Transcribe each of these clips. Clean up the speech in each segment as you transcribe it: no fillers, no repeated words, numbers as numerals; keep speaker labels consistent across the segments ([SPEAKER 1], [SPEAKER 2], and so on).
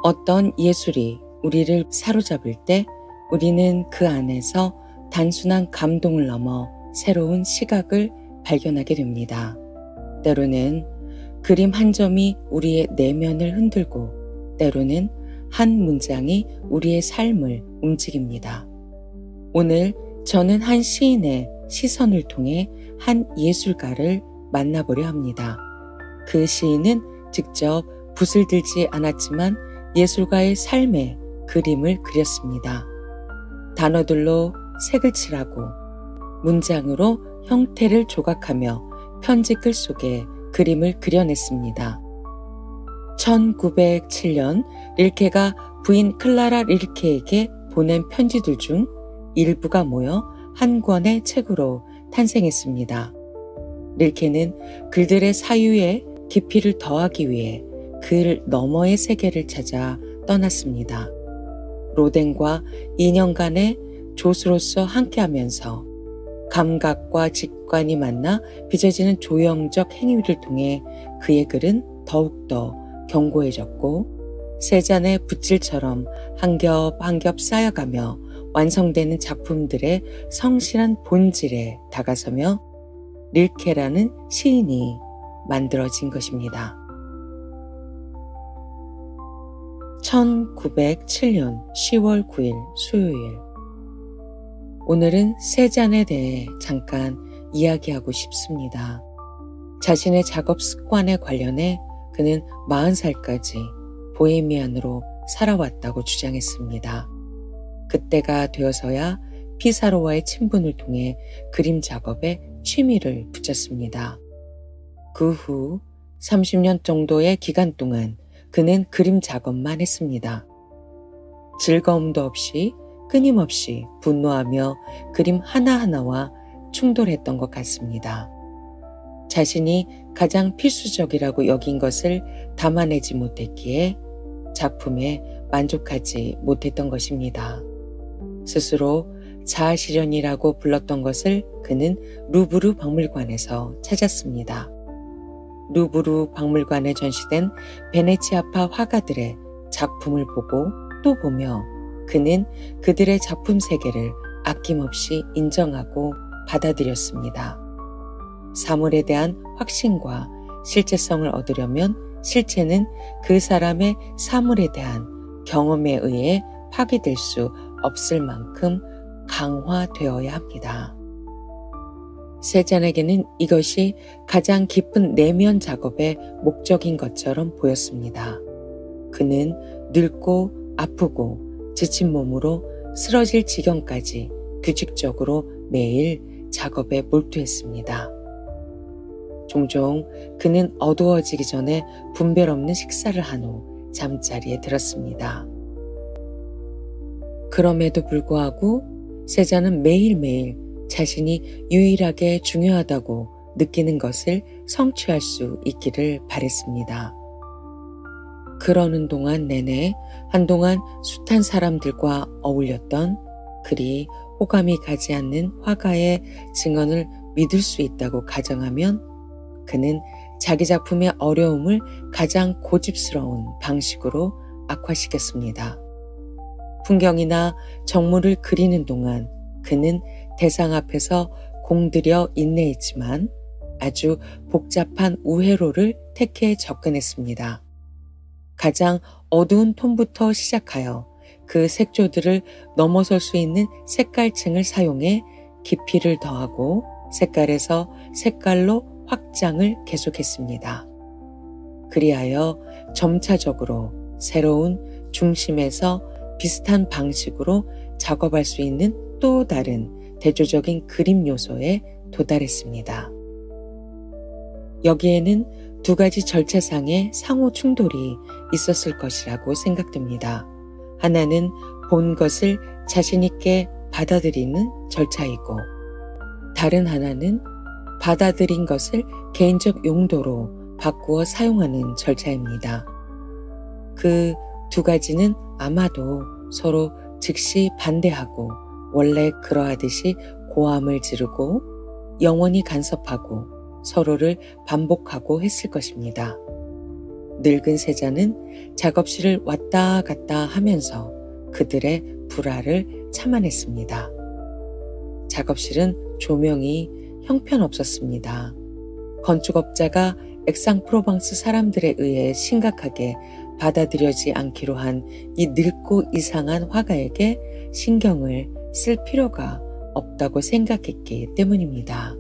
[SPEAKER 1] 어떤 예술이 우리를 사로잡을 때 우리는 그 안에서 단순한 감동을 넘어 새로운 시각을 발견하게 됩니다. 때로는 그림 한 점이 우리의 내면을 흔들고 때로는 한 문장이 우리의 삶을 움직입니다. 오늘 저는 한 시인의 시선을 통해 한 예술가를 만나보려 합니다. 그 시인은 직접 붓을 들지 않았지만 예술가의 삶의 그림을 그렸습니다. 단어들로 색을 칠하고 문장으로 형태를 조각하며 편지글 속에 그림을 그려냈습니다. 1907년 릴케가 부인 클라라 릴케에게 보낸 편지들 중 일부가 모여 한 권의 책으로 탄생했습니다. 릴케는 글들의 사유에 깊이를 더하기 위해 글 너머의 세계를 찾아 떠났습니다. 로댕과 2년간의 조수로서 함께하면서 감각과 직관이 만나 빚어지는 조형적 행위를 통해 그의 글은 더욱더 견고해졌고 세 잔의 붓질처럼 한 겹 한 겹 쌓여가며 완성되는 작품들의 성실한 본질에 다가서며 릴케라는 시인이 만들어진 것입니다. 1907년 10월 9일 수요일. 오늘은 세잔에 대해 잠깐 이야기하고 싶습니다. 자신의 작업 습관에 관련해 그는 40살까지 보헤미안으로 살아왔다고 주장했습니다. 그때가 되어서야 피사로와의 친분을 통해 그림 작업에 취미를 붙였습니다. 그 후 30년 정도의 기간 동안 그는 그림 작업만 했습니다. 즐거움도 없이 끊임없이 분노하며 그림 하나하나와 충돌했던 것 같습니다. 자신이 가장 필수적이라고 여긴 것을 담아내지 못했기에 작품에 만족하지 못했던 것입니다. 스스로 자아실현이라고 불렀던 것을 그는 루브르 박물관에서 찾았습니다. 루브르 박물관에 전시된 베네치아파 화가들의 작품을 보고 또 보며 그는 그들의 작품 세계를 아낌없이 인정하고 받아들였습니다. 사물에 대한 확신과 실제성을 얻으려면 실체는 그 사람의 사물에 대한 경험에 의해 파괴될 수 없을 만큼 강화되어야 합니다. 세잔에게는 이것이 가장 깊은 내면 작업의 목적인 것처럼 보였습니다. 그는 늙고 아프고 지친 몸으로 쓰러질 지경까지 규칙적으로 매일 작업에 몰두했습니다. 종종 그는 어두워지기 전에 분별 없는 식사를 한 후 잠자리에 들었습니다. 그럼에도 불구하고 세잔은 매일매일 자신이 유일하게 중요하다고 느끼는 것을 성취할 수 있기를 바랬습니다. 그러는 동안 내내 한동안 숱한 사람들과 어울렸던 그리 호감이 가지 않는 화가의 증언을 믿을 수 있다고 가정하면 그는 자기 작품의 어려움을 가장 고집스러운 방식으로 악화시켰습니다. 풍경이나 정물을 그리는 동안 그는 대상 앞에서 공들여 인내했지만 아주 복잡한 우회로를 택해 접근했습니다. 가장 어두운 톤부터 시작하여 그 색조들을 넘어설 수 있는 색깔층을 사용해 깊이를 더하고 색깔에서 색깔로 확장을 계속했습니다. 그리하여 점차적으로 새로운 중심에서 비슷한 방식으로 작업할 수 있는 또 다른 대조적인 그림 요소에 도달했습니다. 여기에는 두 가지 절차상의 상호 충돌이 있었을 것이라고 생각됩니다. 하나는 본 것을 자신 있게 받아들이는 절차이고 다른 하나는 받아들인 것을 개인적 용도로 바꾸어 사용하는 절차입니다. 그 두 가지는 아마도 서로 즉시 반대하고 원래 그러하듯이 고함을 지르고 영원히 간섭하고 서로를 반복하고 했을 것입니다. 늙은 세자는 작업실을 왔다 갔다 하면서 그들의 불화를 참아냈습니다. 작업실은 조명이 형편없었습니다. 건축업자가 액상프로방스 사람들에 의해 심각하게 받아들여지지 않기로 한 이 늙고 이상한 화가에게 신경을 쓸 필요가 없다고 생각했기 때문입니다.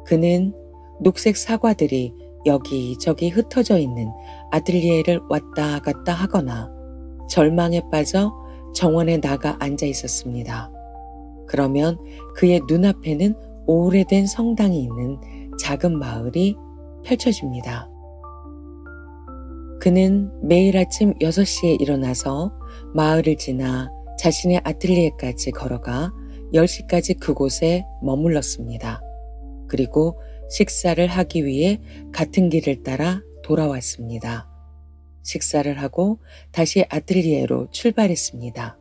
[SPEAKER 1] 그는 녹색 사과들이 여기저기 흩어져 있는 아틀리에를 왔다 갔다 하거나 절망에 빠져 정원에 나가 앉아 있었습니다. 그러면 그의 눈앞에는 오래된 성당이 있는 작은 마을이 펼쳐집니다. 그는 매일 아침 6시에 일어나서 마을을 지나 자신의 아틀리에까지 걸어가 10시까지 그곳에 머물렀습니다. 그리고 식사를 하기 위해 같은 길을 따라 돌아왔습니다. 식사를 하고 다시 아틀리에로 출발했습니다.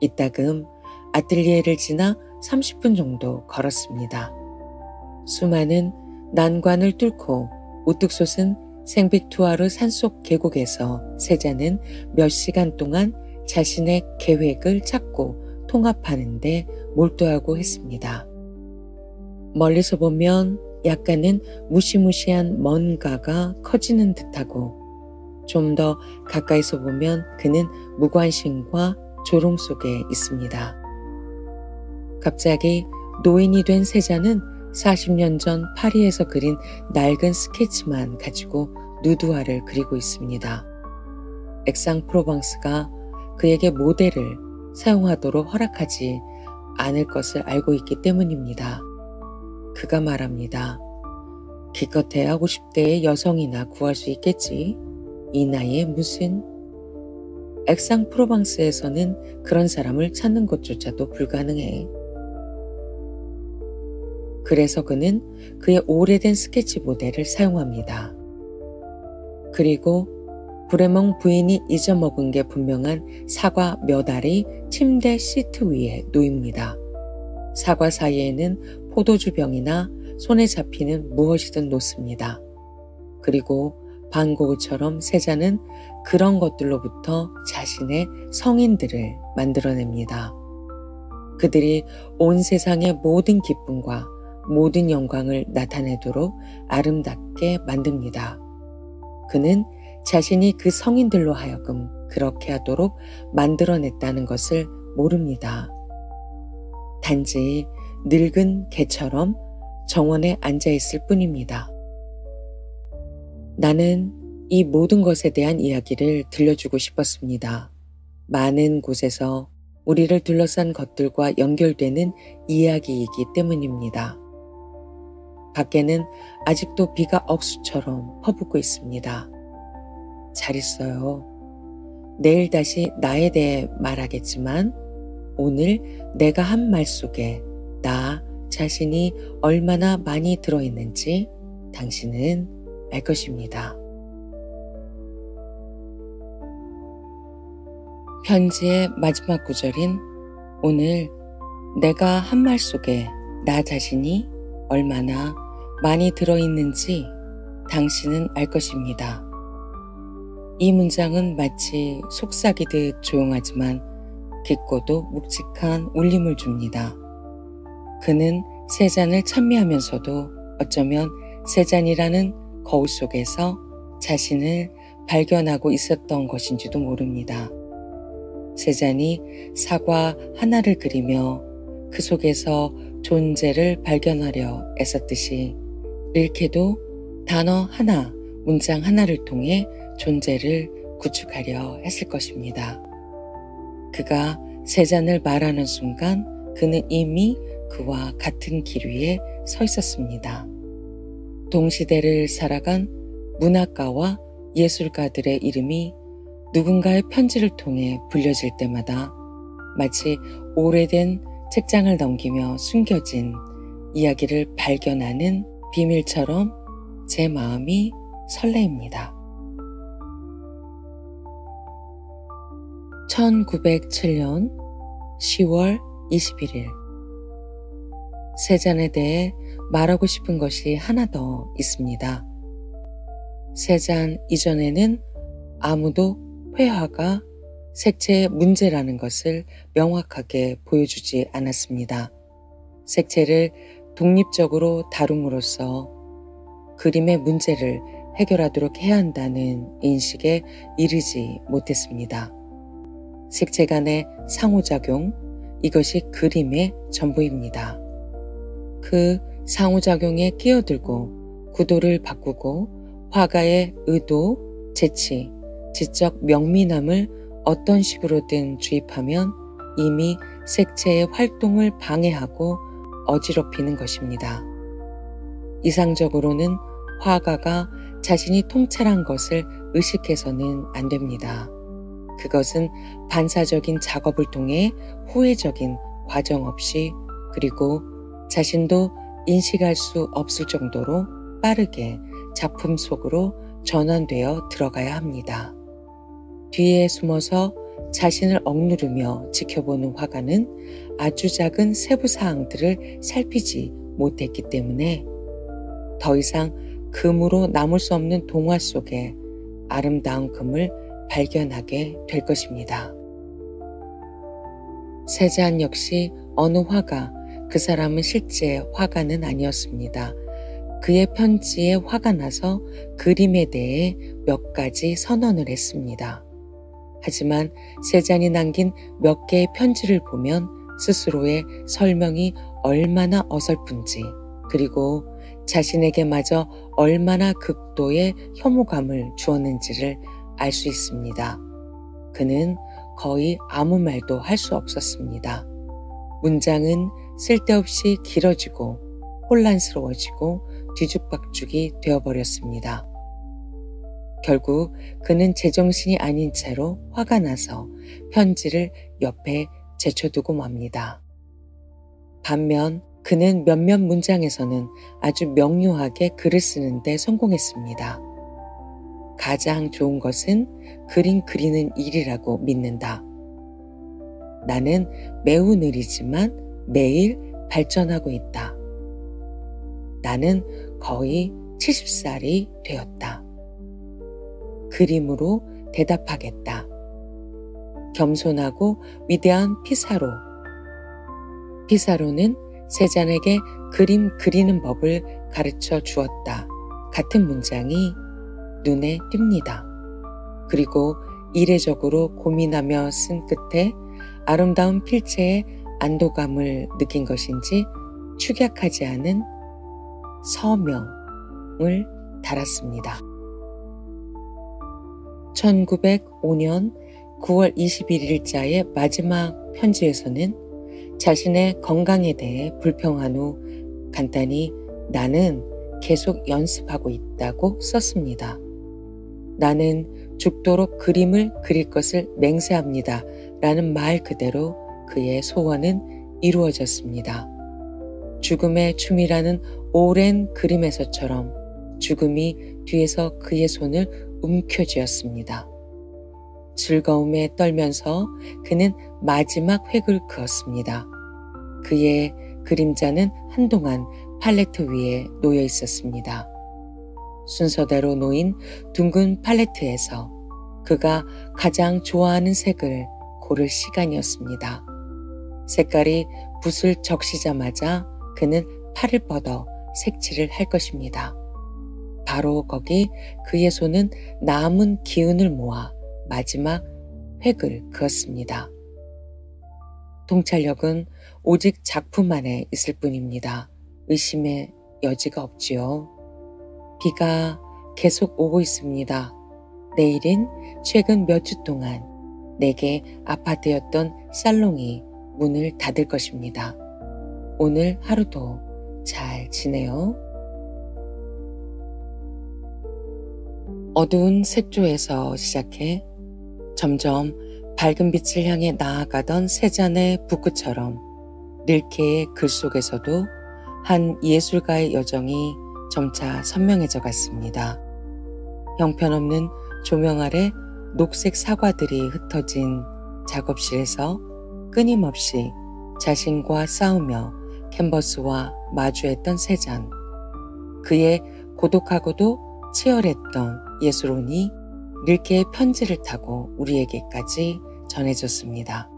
[SPEAKER 1] 이따금 아틀리에를 지나 30분 정도 걸었습니다. 수많은 난관을 뚫고 우뚝 솟은 생빅투아르 산속 계곡에서 세자는 몇 시간 동안 자신의 계획을 찾고 통합하는 데 몰두하고 했습니다. 멀리서 보면 약간은 무시무시한 뭔가가 커지는 듯하고 좀 더 가까이서 보면 그는 무관심과 조롱 속에 있습니다. 갑자기 노인이 된 세자는 40년 전 파리에서 그린 낡은 스케치만 가지고 누드화를 그리고 있습니다. 액상프로방스가 그에게 모델을 사용하도록 허락하지 않을 것을 알고 있기 때문입니다. 그가 말합니다. 기껏해야 50대의 여성이나 구할 수 있겠지. 이 나이에 무슨. 액상프로방스에서는 그런 사람을 찾는 것조차도 불가능해. 그래서 그는 그의 오래된 스케치 모델을 사용합니다. 그리고 브레몽 부인이 잊어먹은 게 분명한 사과 몇 알이 침대 시트 위에 놓입니다. 사과 사이에는 포도주병이나 손에 잡히는 무엇이든 놓습니다. 그리고 반고흐처럼 세자는 그런 것들로부터 자신의 성인들을 만들어냅니다. 그들이 온 세상의 모든 기쁨과 모든 영광을 나타내도록 아름답게 만듭니다. 그는 자신이 그 성인들로 하여금 그렇게 하도록 만들어냈다는 것을 모릅니다. 단지 늙은 개처럼 정원에 앉아있을 뿐입니다. 나는 이 모든 것에 대한 이야기를 들려주고 싶었습니다. 많은 곳에서 우리를 둘러싼 것들과 연결되는 이야기이기 때문입니다. 밖에는 아직도 비가 억수처럼 퍼붓고 있습니다. 잘 있어요. 내일 다시 나에 대해 말하겠지만 오늘 내가 한 말 속에 나 자신이 얼마나 많이 들어있는지 당신은 알 것입니다. 편지의 마지막 구절인 오늘 내가 한 말 속에 나 자신이 얼마나 많이 들어있는지 당신은 알 것입니다. 이 문장은 마치 속삭이듯 조용하지만 깊고도 묵직한 울림을 줍니다. 그는 세잔을 찬미하면서도 어쩌면 세잔이라는 거울 속에서 자신을 발견하고 있었던 것인지도 모릅니다. 세잔이 사과 하나를 그리며 그 속에서 존재를 발견하려 애썼듯이 릴케도 단어 하나, 문장 하나를 통해 존재를 구축하려 했을 것입니다. 그가 세잔을 말하는 순간 그는 이미 그와 같은 길 위에 서 있었습니다. 동시대를 살아간 문학가와 예술가들의 이름이 누군가의 편지를 통해 불려질 때마다 마치 오래된 책장을 넘기며 숨겨진 이야기를 발견하는 비밀처럼 제 마음이 설레입니다. 1907년 10월 21일 세잔에 대해 말하고 싶은 것이 하나 더 있습니다. 3잔 이전에는 아무도 회화가 색채의 문제라는 것을 명확하게 보여주지 않았습니다. 색채를 독립적으로 다룸으로써 그림의 문제를 해결하도록 해야 한다는 인식에 이르지 못했습니다. 색채 간의 상호작용, 이것이 그림의 전부입니다. 그 상호작용에 끼어들고 구도를 바꾸고 화가의 의도, 재치, 지적 명민함을 어떤 식으로든 주입하면 이미 색채의 활동을 방해하고 어지럽히는 것입니다. 이상적으로는 화가가 자신이 통찰한 것을 의식해서는 안 됩니다. 그것은 반사적인 작업을 통해 후회적인 과정 없이 그리고 자신도 인식할 수 없을 정도로 빠르게 작품 속으로 전환되어 들어가야 합니다. 뒤에 숨어서 자신을 억누르며 지켜보는 화가는 아주 작은 세부 사항들을 살피지 못했기 때문에 더 이상 금으로 남을 수 없는 동화 속에 아름다운 금을 발견하게 될 것입니다. 세잔 역시 어느 화가, 그 사람은 실제 화가는 아니었습니다. 그의 편지에 화가 나서 그림에 대해 몇 가지 선언을 했습니다. 하지만 세잔이 남긴 몇 개의 편지를 보면 스스로의 설명이 얼마나 어설픈지 그리고 자신에게마저 얼마나 극도의 혐오감을 주었는지를 알 수 있습니다. 그는 거의 아무 말도 할 수 없었습니다. 문장은 쓸데없이 길어지고 혼란스러워지고 뒤죽박죽이 되어버렸습니다. 결국 그는 제정신이 아닌 채로 화가 나서 편지를 옆에 제쳐두고 맙니다. 반면 그는 몇몇 문장에서는 아주 명료하게 글을 쓰는데 성공했습니다. 가장 좋은 것은 그림 그리는 일이라고 믿는다. 나는 매우 느리지만 매일 발전하고 있다. 나는 거의 70살이 되었다. 그림으로 대답하겠다. 겸손하고 위대한 피사로. 피사로는 세잔에게 그림 그리는 법을 가르쳐 주었다. 같은 문장이 눈에 띕니다. 그리고 이례적으로 고민하며 쓴 끝에 아름다운 필체의 안도감을 느낀 것인지 축약하지 않은 서명을 달았습니다. 1905년 9월 21일자의 마지막 편지에서는 자신의 건강에 대해 불평한 후 간단히 나는 계속 연습하고 있다고 썼습니다. 나는 죽도록 그림을 그릴 것을 맹세합니다. 라는 말 그대로 그의 소원은 이루어졌습니다. 죽음의 춤이라는 오랜 그림에서처럼 죽음이 뒤에서 그의 손을 움켜쥐었습니다. 즐거움에 떨면서 그는 마지막 획을 그었습니다. 그의 그림자는 한동안 팔레트 위에 놓여 있었습니다. 순서대로 놓인 둥근 팔레트에서 그가 가장 좋아하는 색을 고를 시간이었습니다. 색깔이 붓을 적시자마자 그는 팔을 뻗어 색칠을 할 것입니다. 바로 거기 그의 손은 남은 기운을 모아 마지막 획을 그었습니다. 통찰력은 오직 작품 안에 있을 뿐입니다. 의심의 여지가 없지요. 비가 계속 오고 있습니다. 내일은 최근 몇 주 동안 내게 아파트였던 살롱이 문을 닫을 것입니다. 오늘 하루도 잘 지내요. 어두운 색조에서 시작해 점점 밝은 빛을 향해 나아가던 세 잔의 붓끝처럼 릴케의 글 속에서도 한 예술가의 여정이 점차 선명해져 갔습니다. 형편없는 조명 아래 녹색 사과들이 흩어진 작업실에서 끊임없이 자신과 싸우며 캔버스와 마주했던 세잔, 그의 고독하고도 치열했던 예술혼이 릴케의 편지를 타고 우리에게까지 전해졌습니다.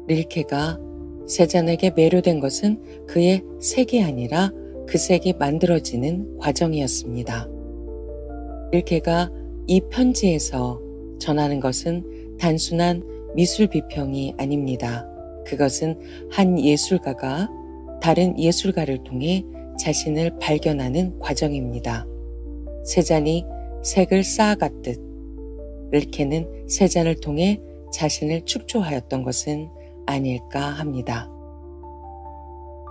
[SPEAKER 1] 릴케가 세잔에게 매료된 것은 그의 색이 아니라 그 색이 만들어지는 과정이었습니다. 릴케가 이 편지에서 전하는 것은 단순한 미술 비평이 아닙니다. 그것은 한 예술가가 다른 예술가를 통해 자신을 발견하는 과정입니다. 세잔이 색을 쌓아갔듯 릴케는 세잔을 통해 자신을 축조하였던 것은 아닐까 합니다.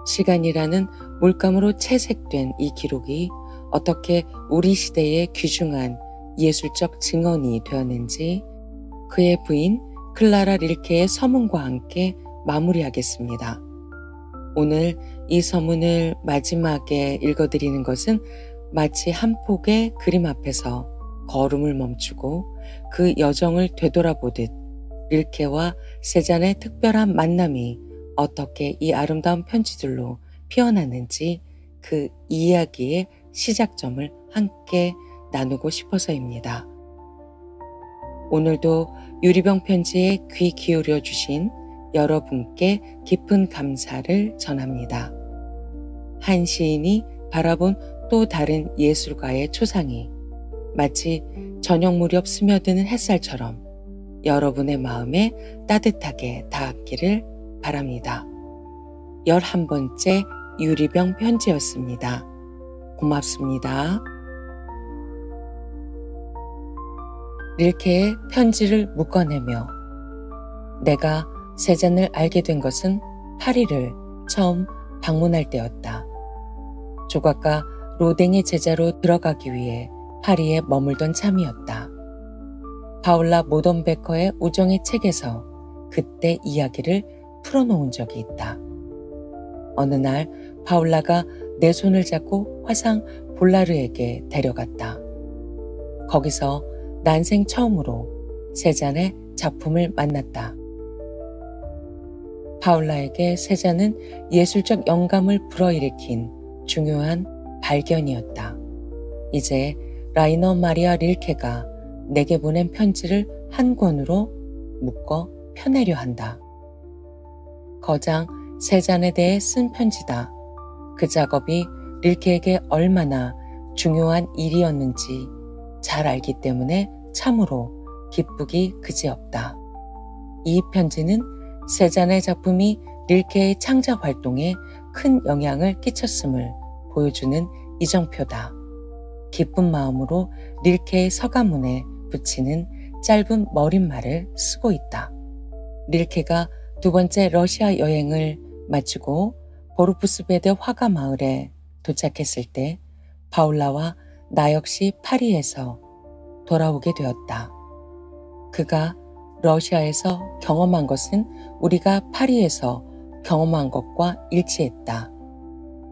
[SPEAKER 1] 시간이라는 물감으로 채색된 이 기록이 어떻게 우리 시대의 귀중한 예술적 증언이 되었는지 그의 부인 클라라 릴케의 서문과 함께 마무리하겠습니다. 오늘 이 서문을 마지막에 읽어드리는 것은 마치 한 폭의 그림 앞에서 걸음을 멈추고 그 여정을 되돌아보듯 릴케와 세잔의 특별한 만남이 어떻게 이 아름다운 편지들로 피어났는지 그 이야기의 시작점을 함께 나누고 싶어서입니다. 오늘도 유리병 편지에 귀 기울여 주신 여러분께 깊은 감사를 전합니다. 한 시인이 바라본 또 다른 예술가의 초상이 마치 저녁 무렵 스며드는 햇살처럼 여러분의 마음에 따뜻하게 닿았기를 바랍니다. 11번째 유리병 편지였습니다. 고맙습니다. 릴케의 편지를 묶어내며 내가 세잔을 알게 된 것은 파리를 처음 방문할 때였다. 조각가 로댕의 제자로 들어가기 위해 파리에 머물던 참이었다. 파울라 모던베커의 우정의 책에서 그때 이야기를 풀어놓은 적이 있다. 어느 날 파울라가 내 손을 잡고 화상 볼라르에게 데려갔다. 거기서 난생 처음으로 세잔의 작품을 만났다. 파울라에게 세잔은 예술적 영감을 불어일으킨 중요한 발견이었다. 이제 라이너 마리아 릴케가 내게 보낸 편지를 한 권으로 묶어 펴내려 한다. 거장 세잔에 대해 쓴 편지다. 그 작업이 릴케에게 얼마나 중요한 일이었는지 잘 알기 때문에 참으로 기쁘기 그지없다. 이 편지는 세잔의 작품이 릴케의 창작 활동에 큰 영향을 끼쳤음을 보여주는 이정표다. 기쁜 마음으로 릴케의 서가문에 붙이는 짧은 머릿말을 쓰고 있다. 릴케가 두 번째 러시아 여행을 마치고 보르푸스베데 화가 마을에 도착했을 때 파울라와 나 역시 파리에서 돌아오게 되었다. 그가 러시아에서 경험한 것은 우리가 파리에서 경험한 것과 일치했다.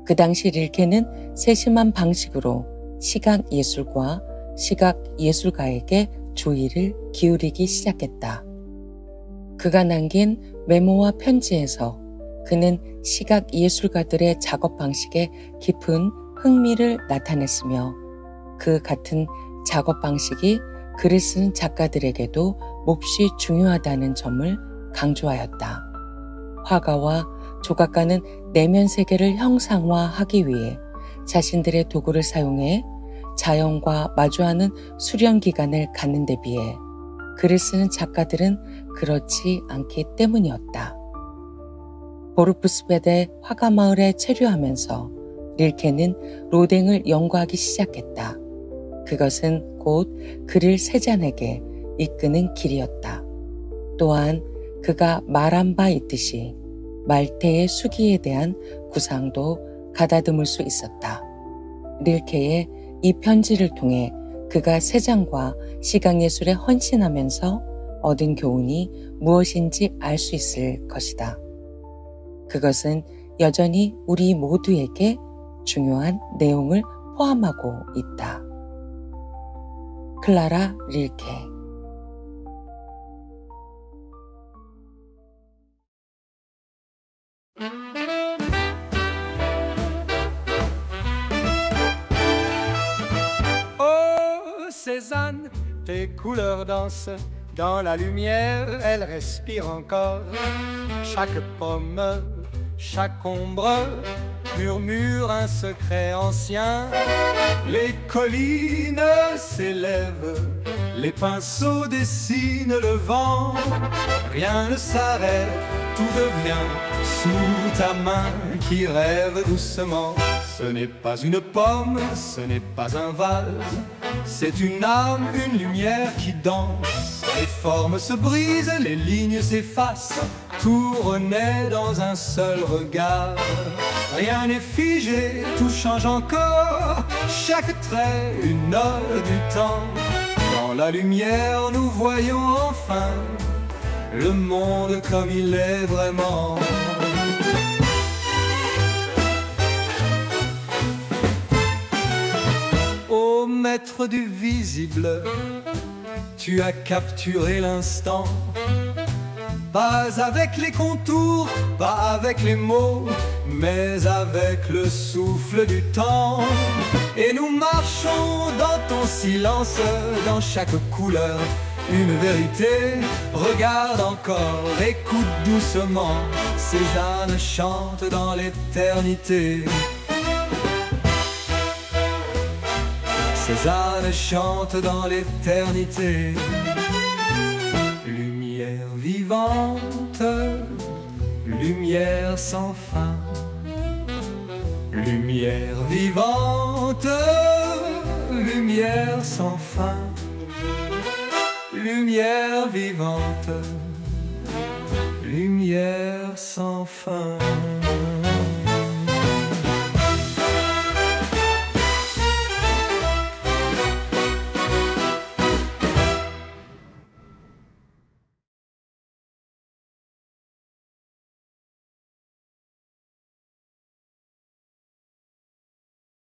[SPEAKER 1] 그 당시 릴케는 세심한 방식으로 시각예술과 시각예술가에게 주의를 기울이기 시작했다. 그가 남긴 메모와 편지에서 그는 시각예술가들의 작업 방식에 깊은 흥미를 나타냈으며 그 같은 작업 방식이 글을 쓴 작가들에게도 몹시 중요하다는 점을 강조하였다. 화가와 조각가는 내면 세계를 형상화하기 위해 자신들의 도구를 사용해 자연과 마주하는 수련 기간을 갖는 데 비해 글을 쓰는 작가들은 그렇지 않기 때문이었다. 보르푸스베데 화가마을에 체류하면서 릴케는 로댕을 연구하기 시작했다. 그것은 곧 그를 세잔에게 이끄는 길이었다. 또한 그가 말한 바 있듯이 말테의 수기에 대한 구상도 가다듬을 수 있었다. 릴케의 이 편지를 통해 그가 세잔과 시각예술에 헌신하면서 얻은 교훈이 무엇인지 알 수 있을 것이다. 그것은 여전히 우리 모두에게 중요한 내용을 포함하고 있다. 클라라 릴케.
[SPEAKER 2] tes couleurs dansent dans la lumière, elles respirent encore. Chaque pomme, chaque ombre murmure un secret ancien. Les collines s'élèvent, les pinceaux dessinent le vent. Rien ne s'arrête, tout devient sous ta main qui rêve doucement. Ce n'est pas une pomme, ce n'est pas un vase, c'est une âme, une lumière qui danse. Les formes se brisent, les lignes s'effacent, tout renaît dans un seul regard. Rien n'est figé, tout change encore, chaque trait une ode du temps. Dans la lumière nous voyons enfin le monde comme il est vraiment. Ô maître du visible, tu as capturé l'instant. Pas avec les contours, pas avec les mots, mais avec le souffle du temps. Et nous marchons dans ton silence, dans chaque couleur une vérité. Regarde encore, écoute doucement, ces ânes chantent dans l'éternité. Ces ânes chantent dans l'éternité. Lumière vivante, lumière sans fin. Lumière vivante, lumière sans fin. Lumière vivante, lumière sans fin.